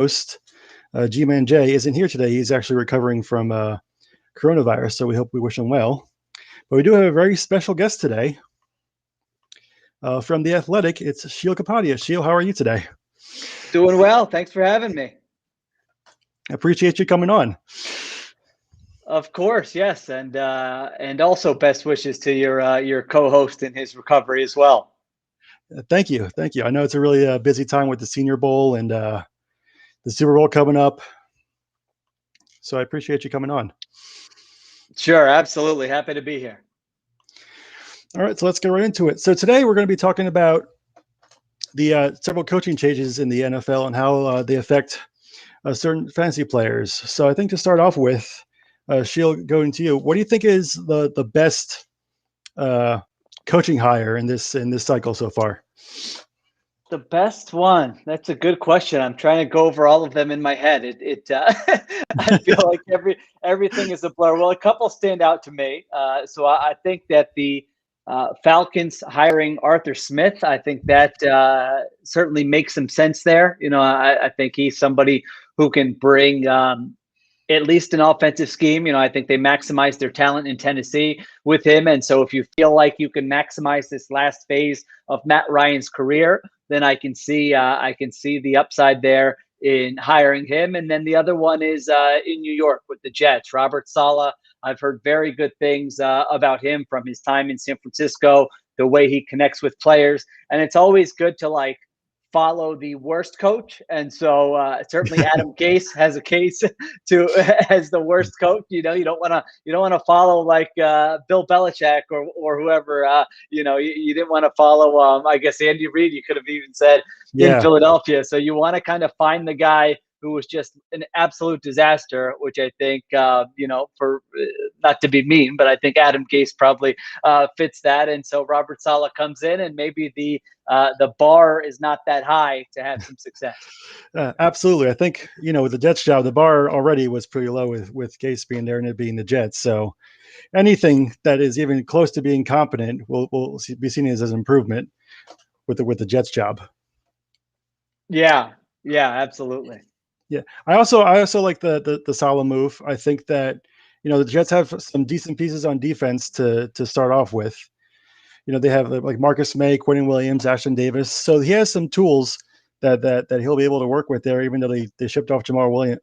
host, G-Man J, isn't here today. He's actually recovering from coronavirus, so we wish him well. But we do have a very special guest today. From The Athletic, it's Sheil Kapadia. Sheil, how are you today? Doing well. Thanks for having me. I appreciate you coming on. Of course, yes, and also best wishes to your co-host in his recovery as well. Thank you. I know it's a really busy time with the Senior Bowl and the Super Bowl coming up, so I appreciate you coming on. Sure, absolutely. Happy to be here. All right, so let's get right into it. So today we're going to be talking about the several coaching changes in the NFL and how they affect certain fantasy players. So I think to start off with, Sheil, going to you, what do you think is the best coaching hire in this cycle so far? The best one. That's a good question. I'm trying to go over all of them in my head. I feel like everything is a blur. Well, a couple stand out to me. So I think that the Falcons hiring Arthur Smith, I think that certainly makes some sense there. I think he's somebody who can bring at least an offensive scheme. I think they maximized their talent in Tennessee with him. And so if you feel like you can maximize this last phase of Matt Ryan's career, then I can see the upside there in hiring him. And then the other one is in New York with the Jets, Robert Saleh. I've heard very good things about him from his time in San Francisco, the way he connects with players. And it's always good to follow the worst coach. And so certainly Adam Gase has a case as the worst coach. You don't want to follow Bill Belichick or whoever. You didn't want to follow. I guess Andy Reid. You could have even said in Philadelphia. So you want to kind of find the guy who was just an absolute disaster, which I think, for not to be mean, but I think Adam Gase probably fits that. And so Robert Saleh comes in, and maybe the bar is not that high to have some success. Absolutely. I think, with the Jets job, the bar already was pretty low with Gase being there and it being the Jets. So anything that is even close to being competent will be seen as an improvement with the Jets job. Yeah, absolutely. Yeah, I also like the Saleh move. I think that the Jets have some decent pieces on defense to start off with. They have like Marcus May, Quentin Williams, Ashton Davis. So he has some tools that he'll be able to work with there. Even though they shipped off Jamal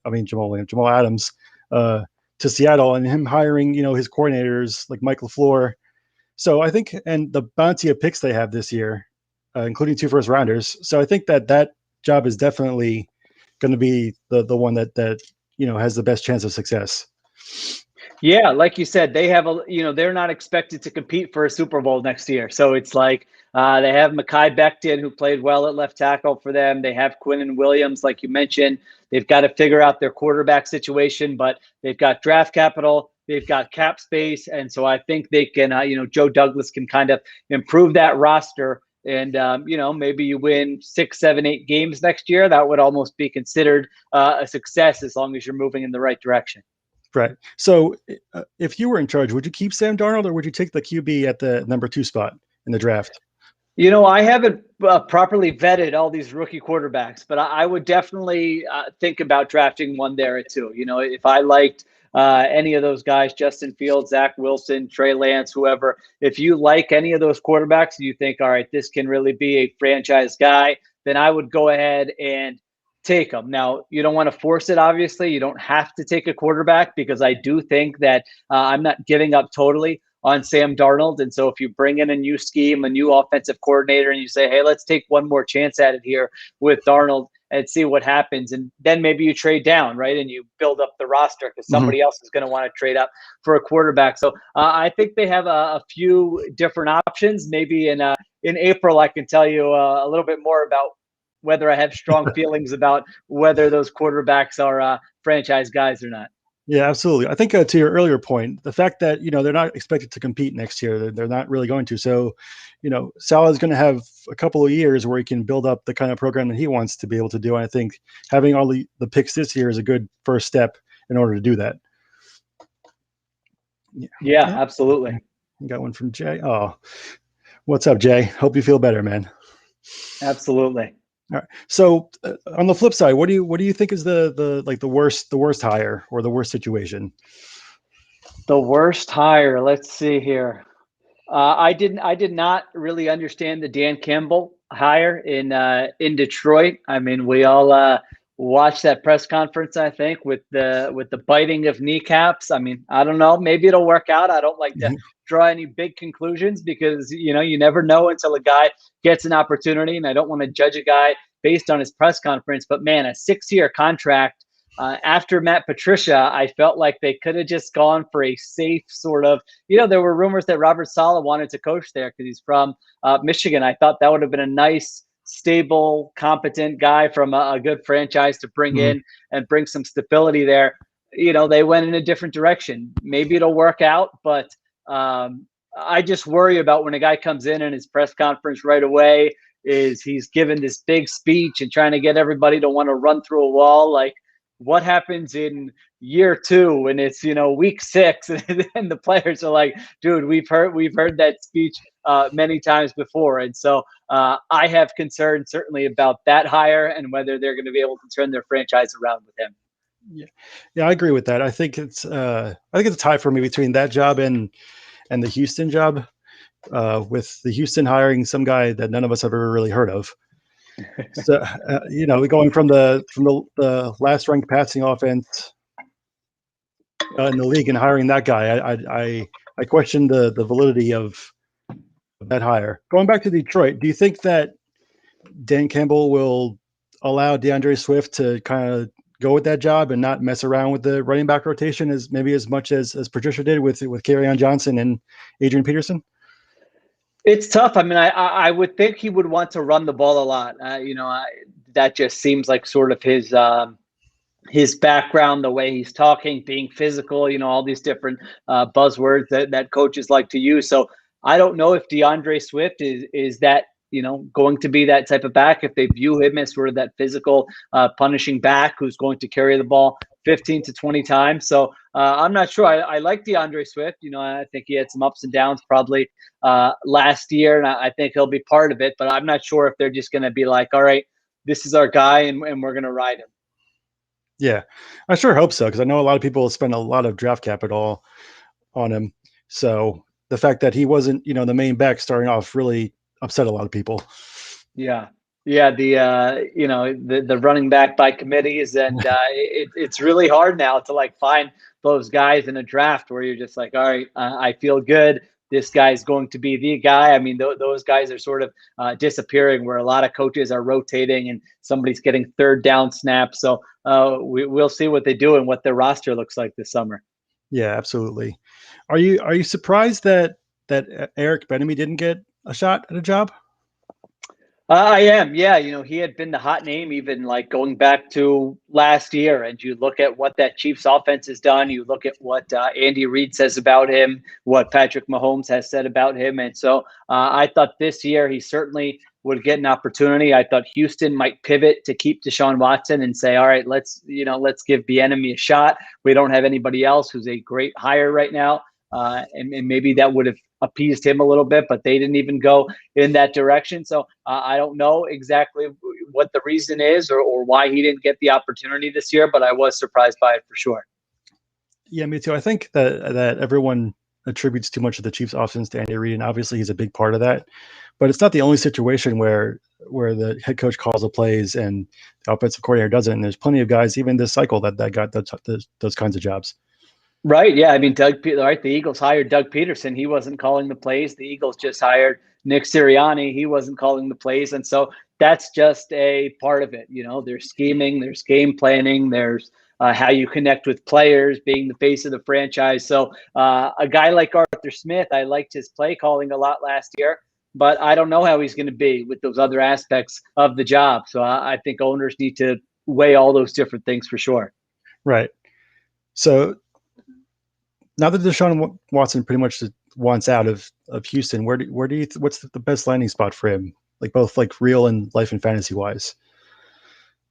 Adams to Seattle, and him hiring his coordinators like Mike LaFleur. So I think, and the bounty of picks they have this year, including 2 first rounders. So I think that job is definitely going to be the one that has the best chance of success. Yeah, like you said, they have they're not expected to compete for a Super Bowl next year. So it's like they have Mekhi Becton, who played well at left tackle for them. They have Quinnen Williams, like you mentioned. They've got to figure out their quarterback situation, but they've got draft capital. They've got cap space. And so I think they can, Joe Douglas can kind of improve that roster. And, maybe you win 6, 7, 8 games next year. That would almost be considered a success as long as you're moving in the right direction. Right. So if you were in charge, would you keep Sam Darnold or would you take the QB at the number 2 spot in the draft? I haven't properly vetted all these rookie quarterbacks, but I would definitely think about drafting one there at 2. If I liked any of those guys, Justin Fields, Zach Wilson, Trey Lance, whoever, if you like any of those quarterbacks, you think, all right, this can really be a franchise guy, then I would go ahead and take them. Now, you don't want to force it, obviously. You don't have to take a quarterback because I do think that I'm not giving up totally on Sam Darnold. And so if you bring in a new scheme, a new offensive coordinator, and you say, hey, let's take one more chance at it here with Darnold and see what happens. And then maybe you trade down, right? And you build up the roster because somebody else is going to want to trade up for a quarterback. So I think they have a few different options. Maybe in April, I can tell you a little bit more about whether I have strong feelings about whether those quarterbacks are franchise guys or not. Yeah, absolutely. I think to your earlier point, the fact that, they're not expected to compete next year, they're not really going to. So, Saleh is going to have a couple of years where he can build up the kind of program that he wants to be able to do. And I think having all the picks this year is a good first step in order to do that. Yeah, absolutely. Got one from Jay. Oh, what's up, Jay? Hope you feel better, man. Absolutely. All right. So on the flip side, what do you think is the worst hire or the worst situation? The worst hire. Let's see here. I did not really understand the Dan Campbell hire in Detroit. I mean, we all watched that press conference. I think with the biting of kneecaps. I mean, I don't know. Maybe it'll work out. I don't like to draw any big conclusions because you never know until a guy gets an opportunity, and I don't want to judge a guy based on his press conference. But man, a 6-year contract. After Matt Patricia, I felt like they could have just gone for a safe sort of. There were rumors that Robert Saleh wanted to coach there because he's from Michigan. I thought that would have been a nice, stable, competent guy from a good franchise to bring Mhm. in and bring some stability there. They went in a different direction. Maybe it'll work out, but I just worry about when a guy comes in and his press conference right away is he's given this big speech and trying to get everybody to want to run through a wall. Like, what happens in year 2 when it's week 6 and the players are like, dude, we've heard that speech many times before. And so I have concerns certainly about that hire and whether they're going to be able to turn their franchise around with him. Yeah, yeah, I agree with that. I think it's a tie for me between that job and the Houston job. With the Houston hiring some guy that none of us have ever really heard of. So going from the last ranked passing offense in the league and hiring that guy, I question the validity of that hire. Going back to Detroit, do you think that Dan Campbell will allow DeAndre Swift to kind of go with that job and not mess around with the running back rotation as much as Patricia did with Kerryon Johnson and Adrian Peterson? It's tough. I mean, I would think he would want to run the ball a lot. That just seems like sort of his background, the way he's talking, being physical, all these different buzzwords that coaches like to use. So I don't know if DeAndre Swift is that, going to be that type of back, if they view him as sort of that physical punishing back who's going to carry the ball 15 to 20 times. So I'm not sure. I like DeAndre Swift. I think he had some ups and downs probably last year, and I think he'll be part of it. But I'm not sure if they're just going to be like, all right, this is our guy, and we're going to ride him. Yeah, I sure hope so, because I know a lot of people spend a lot of draft capital on him. So the fact that he wasn't, the main back starting off really upset a lot of people. Yeah. Yeah, the running back by committees, and it's really hard now to like find those guys in a draft where you're just like, all right, I feel good. This guy's going to be the guy. I mean, those guys are sort of disappearing, where a lot of coaches are rotating and somebody's getting third down snaps. So we'll see what they do and what their roster looks like this summer. Yeah, absolutely. Are you surprised that Eric Bieniemy didn't get a shot at a job? I am. Yeah. He had been the hot name even like going back to last year. And you look at what that Chiefs offense has done. You look at what Andy Reid says about him, what Patrick Mahomes has said about him. And so I thought this year he certainly would get an opportunity. I thought Houston might pivot to keep Deshaun Watson and say, all right, let's give Bieniemy a shot. We don't have anybody else who's a great hire right now. And maybe that would have appeased him a little bit, but they didn't even go in that direction. So I don't know exactly what the reason is or why he didn't get the opportunity this year, but I was surprised by it for sure. Yeah, me too. I think that everyone attributes too much of the Chiefs' offense to Andy Reid, and obviously he's a big part of that. But it's not the only situation where the head coach calls the plays and the offensive coordinator doesn't. And there's plenty of guys, even this cycle, that got those kinds of jobs. Right. Yeah. I mean, the Eagles hired Doug Peterson. He wasn't calling the plays. The Eagles just hired Nick Sirianni. He wasn't calling the plays. And so that's just a part of it. There's scheming, there's game planning, there's how you connect with players, being the face of the franchise. So a guy like Arthur Smith, I liked his play calling a lot last year, but I don't know how he's going to be with those other aspects of the job. So I think owners need to weigh all those different things for sure. Right. So now that Deshaun Watson pretty much wants out of Houston, what's the best landing spot for him? Like both like real and life and fantasy wise.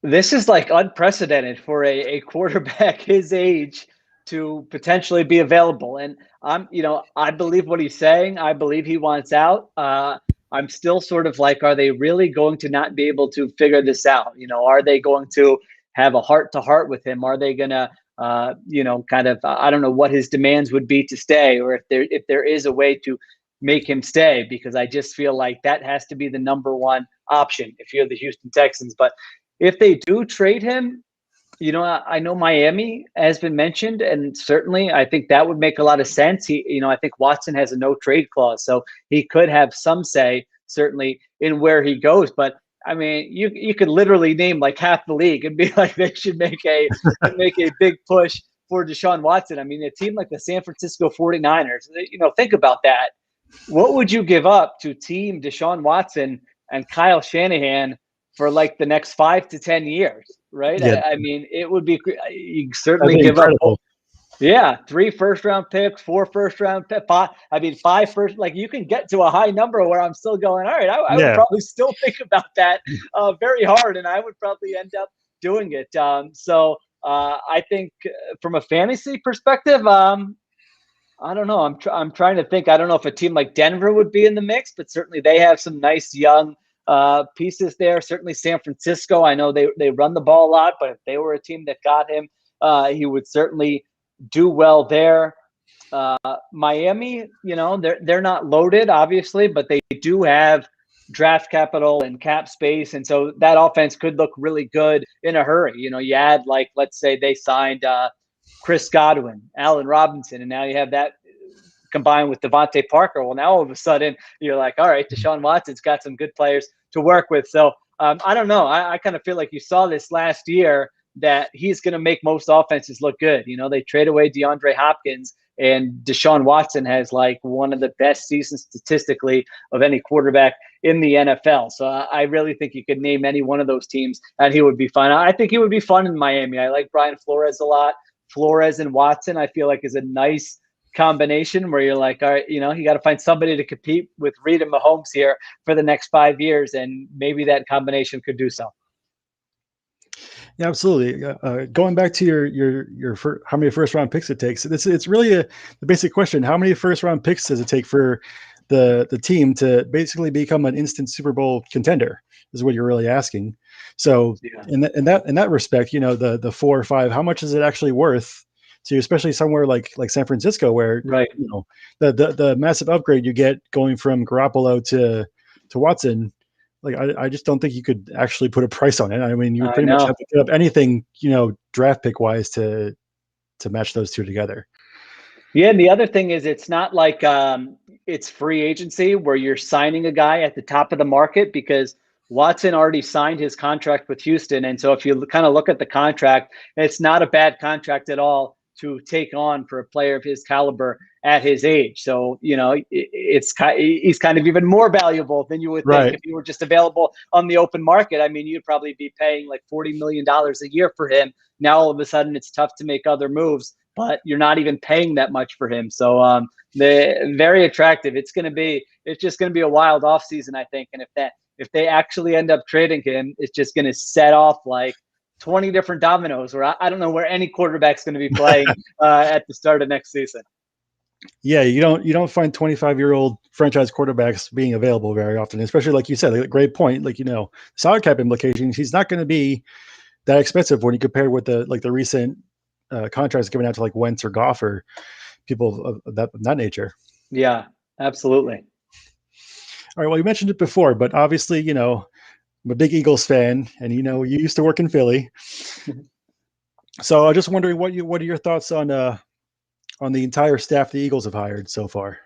This is like unprecedented for a quarterback his age to potentially be available. And I believe what he's saying. I believe he wants out. I I'm still sort of like, are they really going to not be able to figure this out? Are they going to have a heart to heart with him? Are they going to, kind of, I don't know what his demands would be to stay, or if there is a way to make him stay, because I just feel like that has to be the number one option if you're the Houston Texans. But if they do trade him, I know Miami has been mentioned, and certainly I think that would make a lot of sense. I think Watson has a no trade clause, so he could have some say certainly in where he goes. But I mean, you could literally name like half the league and be like they should make a big push for Deshaun Watson. I mean, a team like the San Francisco 49ers, think about that. What would you give up to team Deshaun Watson and Kyle Shanahan for like the next 5 to 10 years, right? Yeah, I mean, it would be, you certainly give incredible. up. Yeah, 3 first-round picks, 4 first-round picks, 5 first. Like, you can get to a high number where I'm still going, all right, I would probably still think about that very hard, and I would probably end up doing it. So I think from a fantasy perspective, I don't know. I'm trying to think. I don't know if a team like Denver would be in the mix, but certainly they have some nice young pieces there. Certainly San Francisco. I know they run the ball a lot, but if they were a team that got him, he would certainly do well there. Miami, they're not loaded, obviously, but they do have draft capital and cap space, and so that offense could look really good in a hurry. You add, like, let's say they signed Chris Godwin, Allen Robinson, and now you have that combined with Devontae Parker. Well, now all of a sudden you're like, all right, Deshaun Watson's got some good players to work with. So I don't know. I kind of feel like you saw this last year that he's going to make most offenses look good. They trade away DeAndre Hopkins, and Deshaun Watson has like one of the best seasons statistically of any quarterback in the NFL. So I really think you could name any one of those teams and he would be fun. I think he would be fun in Miami. I like Brian Flores a lot. Flores and Watson, I feel like, is a nice combination where you're like, all right, you got to find somebody to compete with Reed and Mahomes here for the next 5 years, and maybe that combination could do so. Yeah, absolutely. Going back to your how many first round picks it takes, it's really the basic question. How many first round picks does it take for the team to basically become an instant Super Bowl contender? Is what you're really asking. So Yeah. in that respect, the 4 or 5, how much is it actually worth to, especially somewhere like San Francisco, where Right. The massive upgrade you get going from Garoppolo to Watson. Like, I just don't think you could actually put a price on it. I mean, you pretty much have to give up anything, draft pick wise to match those two together. Yeah, and the other thing is, it's not like it's free agency where you're signing a guy at the top of the market, because Watson already signed his contract with Houston. And so if you kind of look at the contract, it's not a bad contract at all to take on for a player of his caliber at his age. So, he's kind of even more valuable than you would think if he were just available on the open market. I mean, you'd probably be paying like $40 million a year for him. Now, all of a sudden, it's tough to make other moves, but you're not even paying that much for him. So they're very attractive. It's just going to be a wild offseason, I think. And if they actually end up trading him, it's just going to set off like 20 different dominoes, where I don't know where any quarterback's going to be playing at the start of next season. Yeah, you don't find 25-year-old franchise quarterbacks being available very often, especially like you said, like, great point. Like, salary cap implications, he's not going to be that expensive when you compare with the recent contracts given out to like Wentz or Goff or people of that nature. Yeah, absolutely. All right. Well, you mentioned it before, but obviously, I'm a big Eagles fan, and you used to work in Philly. So I'm just wondering what are your thoughts on the entire staff the Eagles have hired so far?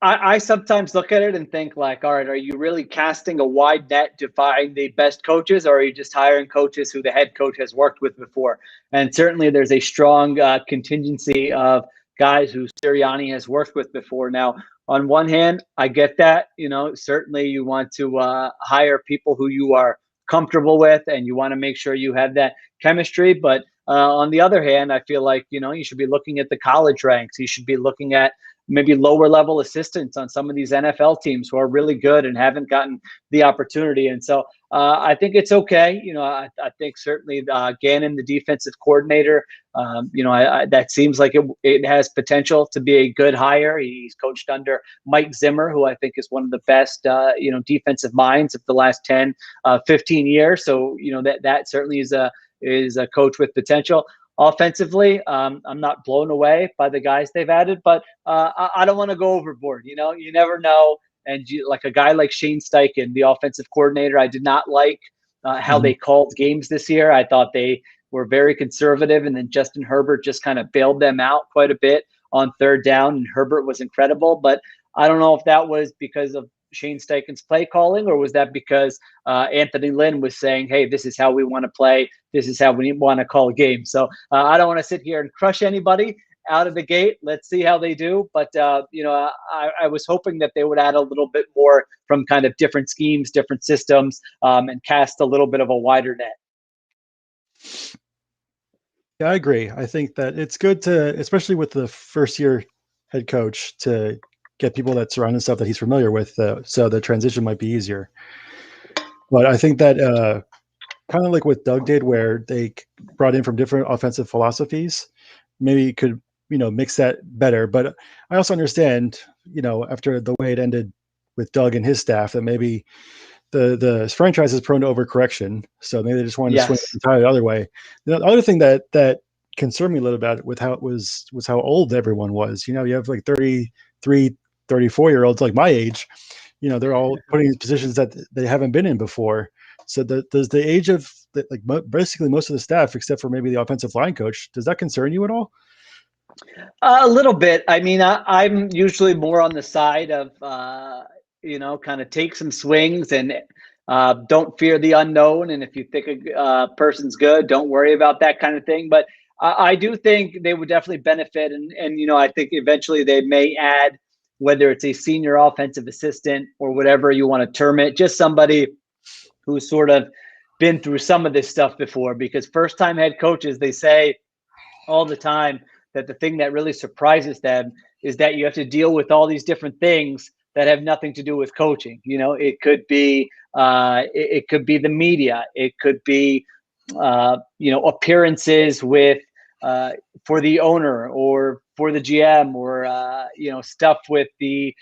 I sometimes look at it and think like, all right, are you really casting a wide net to find the best coaches, or are you just hiring coaches who the head coach has worked with before? And certainly there's a strong contingency of guys who Sirianni has worked with before. Now, on one hand, I get that, certainly you want to hire people who you are comfortable with, and you want to make sure you have that chemistry. But on the other hand, I feel like, you should be looking at the college ranks. You should be looking at maybe lower level assistants on some of these NFL teams who are really good and haven't gotten the opportunity. And so I think it's okay. I think certainly Gannon, the defensive coordinator, that seems like it has potential to be a good hire. He's coached under Mike Zimmer, who I think is one of the best, defensive minds of the last 10, 15 years. So, that certainly is a coach with potential. Offensively, I'm not blown away by the guys they've added, but I don't want to go overboard. You never know. And like a guy like Shane Steichen, the offensive coordinator, I did not like how they called games this year. I thought they were very conservative, and then Justin Herbert just kind of bailed them out quite a bit on third down, and Herbert was incredible. But I don't know if that was because of Shane Steichen's play calling, or was that because Anthony Lynn was saying, hey, this is how we want to play. This is how we want to call a game. So I don't want to sit here and crush anybody out of the gate. Let's see how they do. But, I was hoping that they would add a little bit more from kind of different schemes, different systems, and cast a little bit of a wider net. Yeah, I agree. I think that it's good to, especially with the first year head coach, to get people that surround himself that he's familiar with, so the transition might be easier. But I think that kind of like what Doug did, where they brought in from different offensive philosophies, maybe could mix that better. But I also understand, after the way it ended with Doug and his staff, that maybe the franchise is prone to overcorrection. So maybe they just wanted to swing the entire other way. The other thing that concerned me a little bit with how it was how old everyone was. You have like 33, 34-year-olds like my age. They're all putting in positions that they haven't been in before. So does the age of basically most of the staff, except for maybe the offensive line coach, does that concern you at all? A little bit. I mean, I'm usually more on the side of, kind of take some swings and don't fear the unknown. And if you think a person's good, don't worry about that kind of thing. But I do think they would definitely benefit. And I think eventually they may add, whether it's a senior offensive assistant or whatever you want to term it, just somebody who's sort of been through some of this stuff before. Because first-time head coaches, they say all the time that the thing that really surprises them is that you have to deal with all these different things that have nothing to do with coaching. It could be it could be the media. It could be appearances with for the owner or for the GM, or stuff with the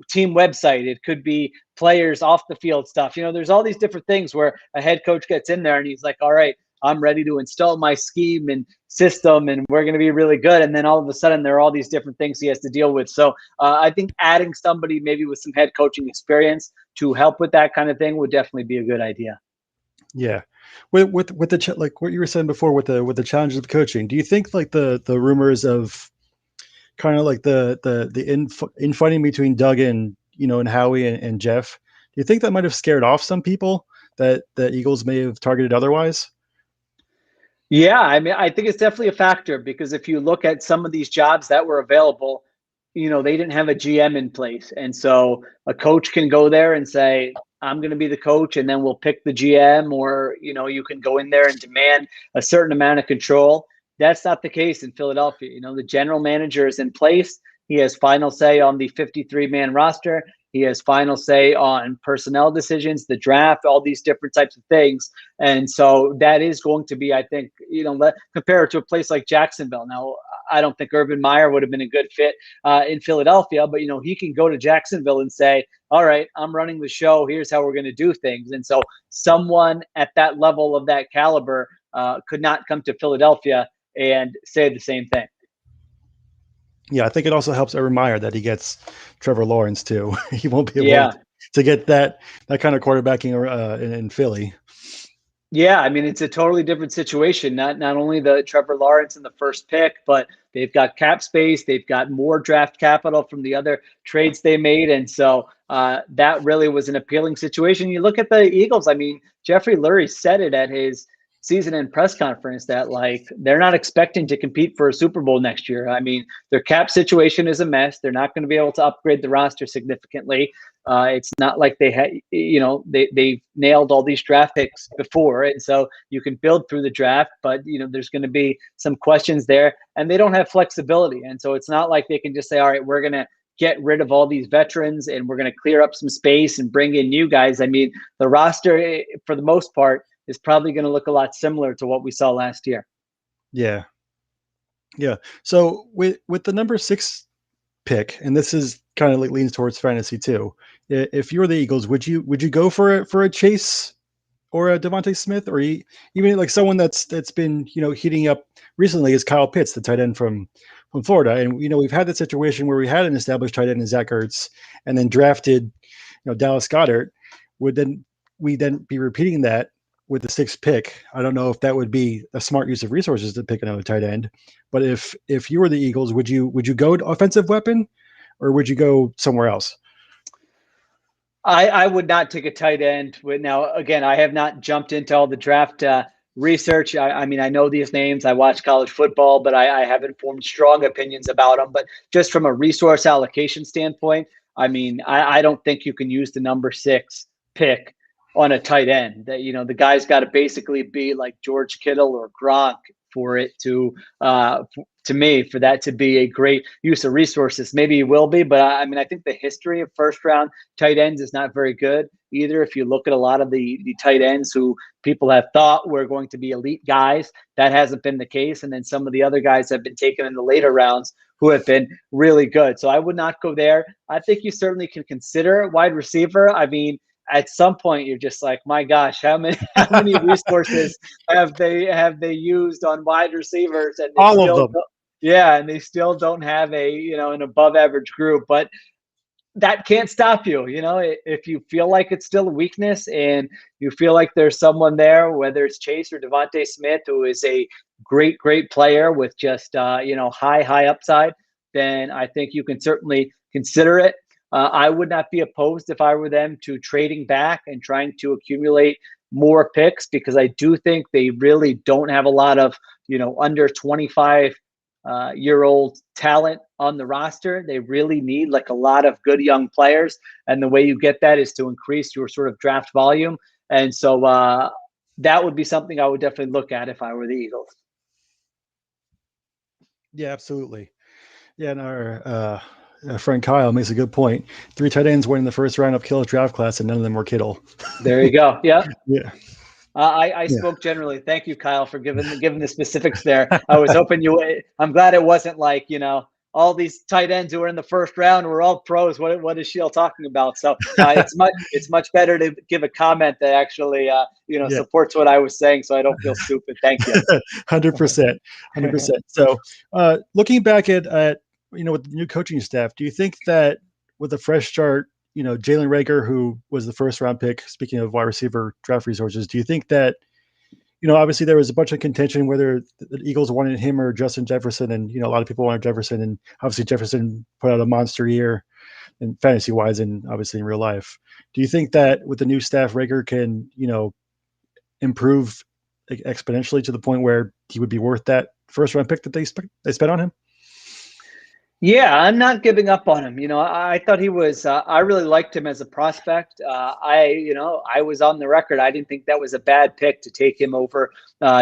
team website. It could be players off the field stuff. There's all these different things where a head coach gets in there and he's like, all right, I'm ready to install my scheme and system, and we're going to be really good. And then all of a sudden, there are all these different things he has to deal with. So I think adding somebody maybe with some head coaching experience to help with that kind of thing would definitely be a good idea. Yeah, with the like what you were saying before with the challenges of coaching, do you think like the rumors of kind of like the infighting between Doug and and Howie and Jeff, do you think that might have scared off some people that the Eagles may have targeted otherwise? Yeah, I mean, I think it's definitely a factor, because if you look at some of these jobs that were available, they didn't have a GM in place. And so a coach can go there and say, I'm going to be the coach, and then we'll pick the GM, or, you can go in there and demand a certain amount of control. That's not the case in Philadelphia. The general manager is in place. He has final say on the 53-man roster. He has final say on personnel decisions, the draft, all these different types of things. And so that is going to be, I think, compare it to a place like Jacksonville. Now, I don't think Urban Meyer would have been a good fit in Philadelphia, but, he can go to Jacksonville and say, all right, I'm running the show. Here's how we're going to do things. And so someone at that level of that caliber could not come to Philadelphia and say the same thing. Yeah, I think it also helps Urban Meyer that he gets Trevor Lawrence too. He won't be able to get that kind of quarterbacking in Philly. Yeah, I mean, it's a totally different situation. Not only the Trevor Lawrence in the first pick, but they've got cap space. They've got more draft capital from the other trades they made. And so that really was an appealing situation. You look at the Eagles. I mean, Jeffrey Lurie said it at his season end press conference that like they're not expecting to compete for a Super Bowl next year. I mean, their cap situation is a mess. They're not going to be able to upgrade the roster significantly. It's not like they had, they've nailed all these draft picks before, and so you can build through the draft. But there's going to be some questions there, and they don't have flexibility, and so it's not like they can just say, all right, we're going to get rid of all these veterans and we're going to clear up some space and bring in new guys. I mean, the roster, for the most part, is probably going to look a lot similar to what we saw last year. Yeah. Yeah. So with the number 6 pick, and this is kind of like leans towards fantasy too. If you're the Eagles, would you go for a Chase or a Devontae Smith, or even like someone that's been heating up recently is Kyle Pitts, the tight end from Florida, and we've had that situation where we had an established tight end in Zach Ertz, and then drafted Dallas Goedert. Would we then be repeating that with the 6th pick? I don't know if that would be a smart use of resources to pick another tight end, but if you were the Eagles, would you go to offensive weapon, or would you go somewhere else? I would not take a tight end. Now, again, I have not jumped into all the draft research. I mean, I know these names. I watch college football, but I haven't formed strong opinions about them. But just from a resource allocation standpoint, I mean, I don't think you can use the number 6 pick on a tight end. That the guy's got to basically be like George Kittle or Gronk for it to me, for that to be a great use of resources. Maybe it will be, but I mean, I think the history of first round tight ends is not very good either. If you look at a lot of the tight ends who people have thought were going to be elite guys, that hasn't been the case. And then some of the other guys have been taken in the later rounds who have been really good. So I would not go there. I think you certainly can consider wide receiver. I mean, at some point you're just like, my gosh, how many resources have they used on wide receivers, and all of them. Yeah, and they still don't have an above average group. But that can't stop you. If you feel like it's still a weakness and you feel like there's someone there, whether it's Chase or Devontae Smith, who is a great player with just high upside, then I think you can certainly consider it. I would not be opposed, if I were them, to trading back and trying to accumulate more picks, because I do think they really don't have a lot of under 25 year old talent on the roster. They really need like a lot of good young players, and the way you get that is to increase your sort of draft volume. And so that would be something I would definitely look at if I were the Eagles. Yeah, absolutely. Yeah, and our friend Kyle makes a good point. 3 tight ends went in the first round of Kill's draft class, and none of them were Kittle. There you go. Yeah. Yeah. I spoke generally. Thank you, Kyle, for giving the specifics there. I was hoping I'm glad it wasn't like all these tight ends who are in the first round were all pros. What is Sheil talking about? So it's much better to give a comment that actually supports what I was saying, so I don't feel stupid. Thank you. 100%. So looking back at with the new coaching staff, do you think that with a fresh start, Jalen Reagor, who was the first round pick, speaking of wide receiver draft resources, do you think that, obviously there was a bunch of contention whether the Eagles wanted him or Justin Jefferson, and, a lot of people wanted Jefferson, and obviously Jefferson put out a monster year in fantasy wise and obviously in real life. Do you think that with the new staff, Reagor can, improve exponentially to the point where he would be worth that first round pick that they spent on him? Yeah, I'm not giving up on him. I thought he was. I really liked him as a prospect. I was on the record. I didn't think that was a bad pick to take him over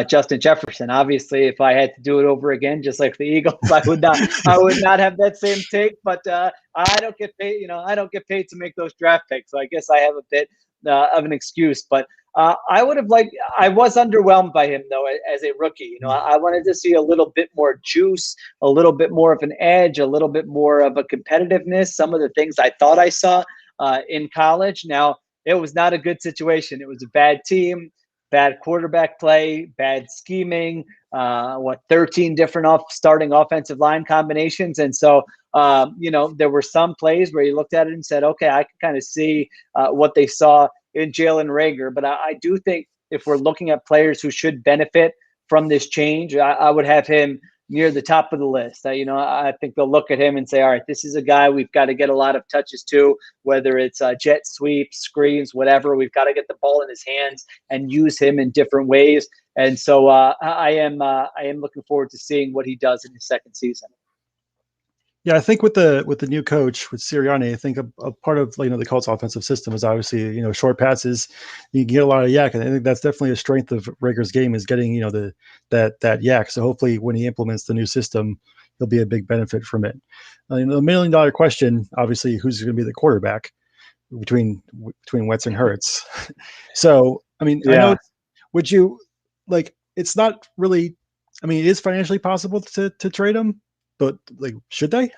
Justin Jefferson. Obviously, if I had to do it over again, just like the Eagles, I would not. I would not have that same take. But I don't get paid. I don't get paid to make those draft picks. So I guess I have a bit of an excuse. But I was underwhelmed by him though as a rookie. I wanted to see a little bit more juice, a little bit more of an edge, a little bit more of a competitiveness. Some of the things I thought I saw in college. Now, it was not a good situation. It was a bad team, bad quarterback play, bad scheming, 13 different starting offensive line combinations. And so, there were some plays where you looked at it and said, okay, I can kind of see what they saw in Jalen Reagor. But I do think if we're looking at players who should benefit from this change, I would have him near the top of the list. I think they'll look at him and say, all right, this is a guy we've got to get a lot of touches to, whether it's jet sweeps, screens, whatever. We've got to get the ball in his hands and use him in different ways. And so I am looking forward to seeing what he does in his second season. Yeah, I think with the new coach with Sirianni, I think a part of the Colts offensive system is obviously short passes. You can get a lot of yak, and I think that's definitely a strength of Rager's game is getting that yak. So hopefully when he implements the new system, he'll be a big benefit from it. The $1 million question, obviously, who's going to be the quarterback between Wentz and Hurts? So I mean, I know. Would you like? It's not really. I mean, it is financially possible to trade him. But should they?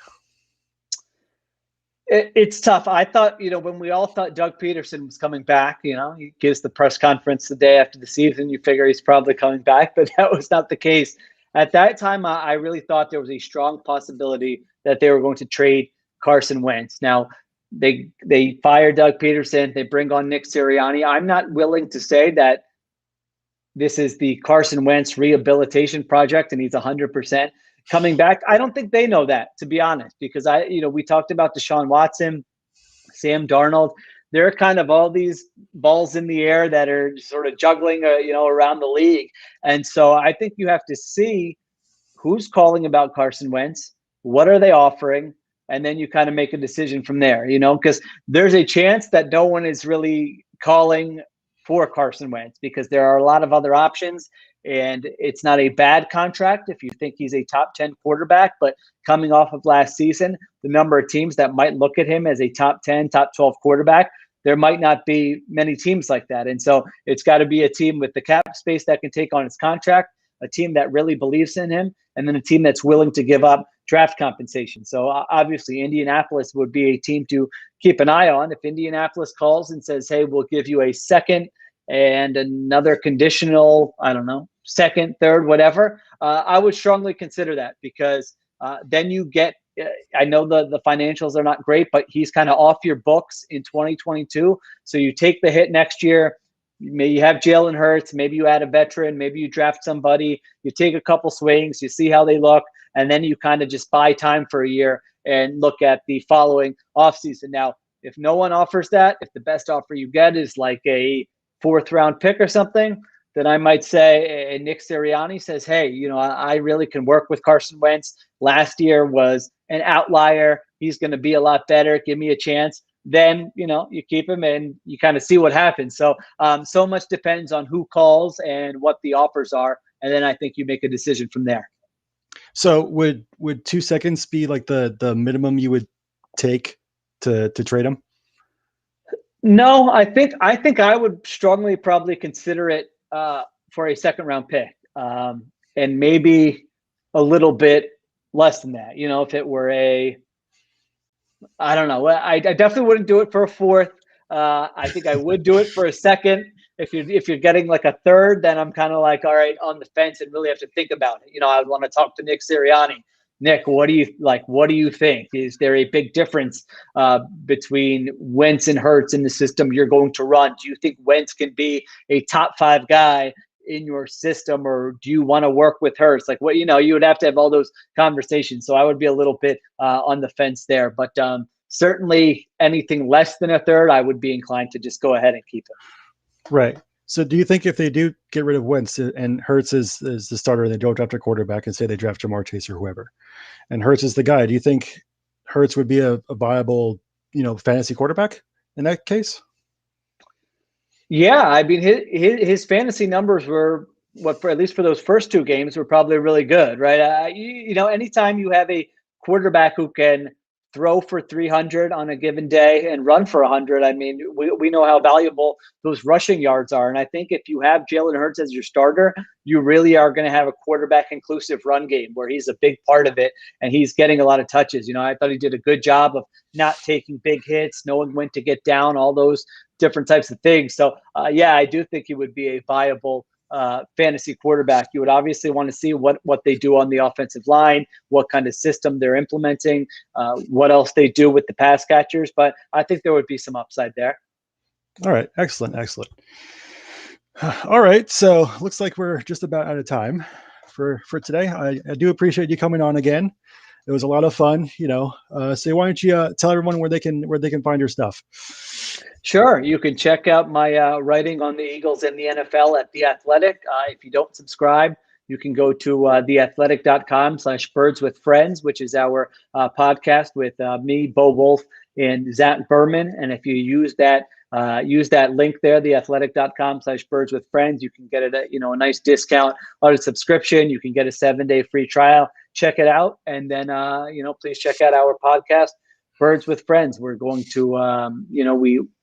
It's tough. I thought, when we all thought Doug Peterson was coming back, he gives the press conference the day after the season. You figure he's probably coming back, but that was not the case. At that time, I really thought there was a strong possibility that they were going to trade Carson Wentz. Now, they fire Doug Peterson. They bring on Nick Sirianni. I'm not willing to say that this is the Carson Wentz rehabilitation project and he's 100% coming back. I don't think they know that, to be honest, because we talked about Deshaun Watson, Sam Darnold. There are kind of all these balls in the air that are sort of juggling, around the league. And so I think you have to see who's calling about Carson Wentz, what are they offering, and then you kind of make a decision from there, because there's a chance that no one is really calling for Carson Wentz because there are a lot of other options. And it's not a bad contract if you think he's a top 10 quarterback, but coming off of last season, the number of teams that might look at him as a top 10, top 12 quarterback, there might not be many teams like that. And so it's got to be a team with the cap space that can take on his contract, a team that really believes in him, and then a team that's willing to give up draft compensation. So obviously Indianapolis would be a team to keep an eye on. If Indianapolis calls and says, hey, we'll give you a second and another conditional, I don't know, second, third, whatever, I would strongly consider that because then you get, I know the financials are not great, but he's kind of off your books in 2022. So you take the hit next year. Maybe you have Jalen Hurts, maybe you add a veteran, maybe you draft somebody, you take a couple swings, you see how they look, and then you kind of just buy time for a year and look at the following offseason. Now, if no one offers that, if the best offer you get is like a 4th round pick or something, then I might say Nick Sirianni says, hey, I really can work with Carson Wentz. Last year was an outlier. He's going to be a lot better. Give me a chance. Then, you keep him and you kind of see what happens. So, so much depends on who calls and what the offers are. And then I think you make a decision from there. So would 2 seconds be like the minimum you would take to trade him? No, I think I would strongly probably consider it for a 2nd round pick, and maybe a little bit less than that. If it were I don't know. I definitely wouldn't do it for a 4th. I think I would do it for a 2nd. If you're getting like a 3rd, then I'm kind of like, all right, on the fence and really have to think about it. I would want to talk to Nick Sirianni. Nick, what do you think? Is there a big difference between Wentz and Hurts in the system you're going to run? Do you think Wentz can be a top 5 guy in your system, or do you want to work with Hurts? Like what, you would have to have all those conversations. So I would be a little bit on the fence there, but certainly anything less than a 3rd, I would be inclined to just go ahead and keep it. Right. So do you think if they do get rid of Wentz and Hurts is the starter and they don't draft a quarterback and say they draft Jamar Chase or whoever, and Hurts is the guy, do you think Hurts would be a viable, fantasy quarterback in that case? Yeah, I mean his fantasy numbers were at least for those first 2 games were probably really good, right? Anytime you have a quarterback who can throw for 300 on a given day and run for 100, I mean, we know how valuable those rushing yards are. And I think if you have Jalen Hurts as your starter, you really are going to have a quarterback inclusive run game where he's a big part of it and he's getting a lot of touches. I thought he did a good job of not taking big hits, knowing when to get down, all those different types of things. So yeah, I do think he would be a viable fantasy quarterback. You would obviously want to see what they do on the offensive line, what kind of system they're implementing, what else they do with the pass catchers. But I think there would be some upside there. All right. Excellent. All right. So looks like we're just about out of time for today. I do appreciate you coming on again. It was a lot of fun, so why don't you tell everyone where they can find your stuff? Sure. You can check out my writing on the Eagles and the NFL at The Athletic. If you don't subscribe, you can go to theathletic.com/birds with friends, which is our podcast with me, Bo Wolf, and Zach Berman. And if you use that link there, theathletic.com/birds with friends, you can get a nice discount on a subscription. You can get a 7-day free trial. Check it out. And then, please check out our podcast, Birds with Friends. We're going to,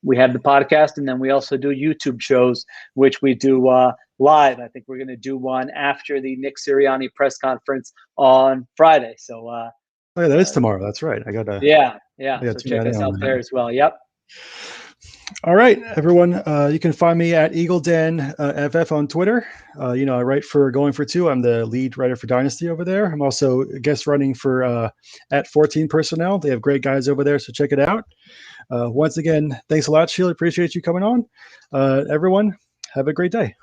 we have the podcast, and then we also do YouTube shows, which we do live. I think we're going to do one after the Nick Sirianni press conference on Friday. So, oh yeah, that is tomorrow. That's right. I gotta. Yeah. So check us out there as well. Yep. All right, everyone. You can find me at EagleDan FF on Twitter. I write for Going for Two. I'm the lead writer for Dynasty over there. I'm also guest running for at 14 Personnel. They have great guys over there, so check it out. Once again, thanks a lot, Sheila. Appreciate you coming on. Everyone, have a great day.